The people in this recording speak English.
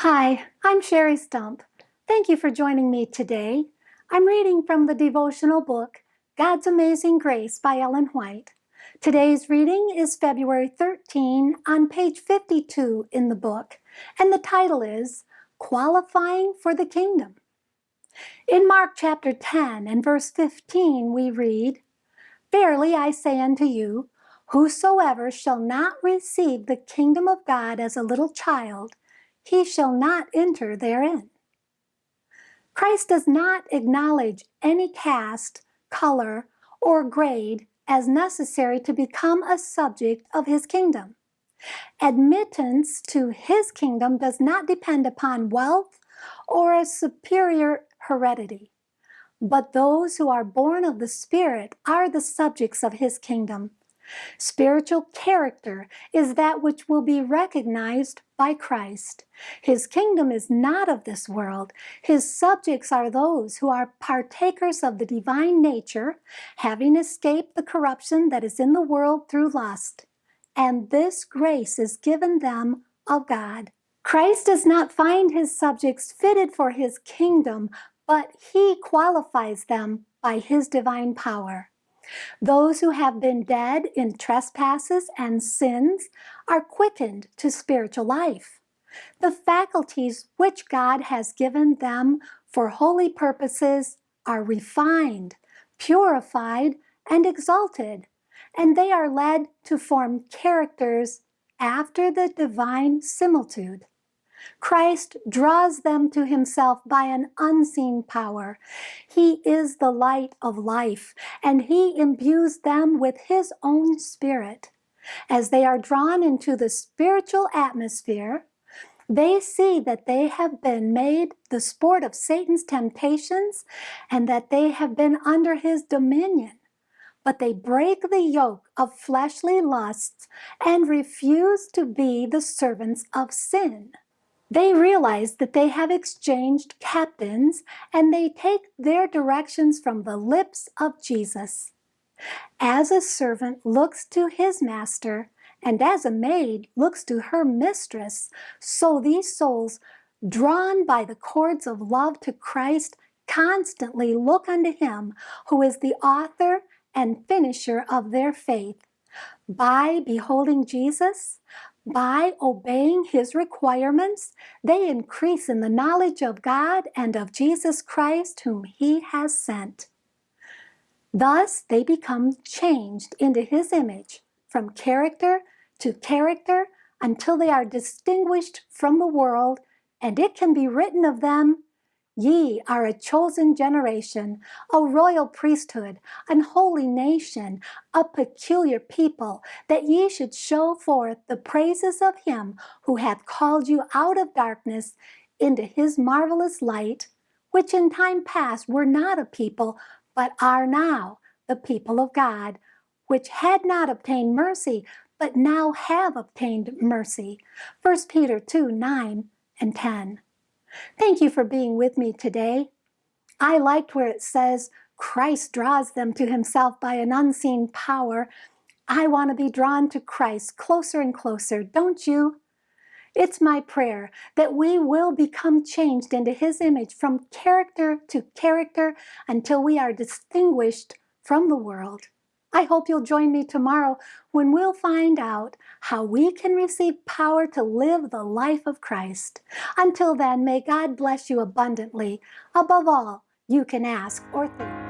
Hi, I'm Sherry Stump. Thank you for joining me today. I'm reading from the devotional book, God's Amazing Grace by Ellen White. Today's reading is February 13 on page 52 in the book, and the title is Qualifying for the Kingdom. In Mark chapter 10 and verse 15 we read, "Verily I say unto you, whosoever shall not receive the kingdom of God as a little child, he shall not enter therein." Christ does not acknowledge any caste, color, or grade as necessary to become a subject of his kingdom. Admittance to his kingdom does not depend upon wealth or a superior heredity, but those who are born of the Spirit are the subjects of his kingdom. Spiritual character is that which will be recognized by Christ. His kingdom is not of this world. His subjects are those who are partakers of the divine nature, having escaped the corruption that is in the world through lust. And this grace is given them of God. Christ does not find his subjects fitted for his kingdom, but he qualifies them by his divine power. Those who have been dead in trespasses and sins are quickened to spiritual life. The faculties which God has given them for holy purposes are refined, purified, and exalted, and they are led to form characters after the divine similitude. Christ draws them to himself by an unseen power. He is the light of life, and he imbues them with his own spirit. As they are drawn into the spiritual atmosphere, they see that they have been made the sport of Satan's temptations and that they have been under his dominion. But they break the yoke of fleshly lusts and refuse to be the servants of sin. They realize that they have exchanged captains, and they take their directions from the lips of Jesus. As a servant looks to his master, and as a maid looks to her mistress, so these souls, drawn by the cords of love to Christ, constantly look unto him who is the author and finisher of their faith. By beholding Jesus, by obeying his requirements, they increase in the knowledge of God and of Jesus Christ, whom he has sent. Thus, they become changed into his image from character to character until they are distinguished from the world, and it can be written of them, "Ye are a chosen generation, a royal priesthood, an holy nation, a peculiar people, that ye should show forth the praises of him who hath called you out of darkness into his marvelous light, which in time past were not a people, but are now the people of God, which had not obtained mercy, but now have obtained mercy." 1 Peter 2, 9 and 10. Thank you for being with me today. I liked where it says, Christ draws them to himself by an unseen power. I want to be drawn to Christ closer and closer, don't you? It's my prayer that we will become changed into his image from character to character until we are distinguished from the world. I hope you'll join me tomorrow when we'll find out how we can receive power to live the life of Christ. Until then, may God bless you abundantly, above all you can ask or think.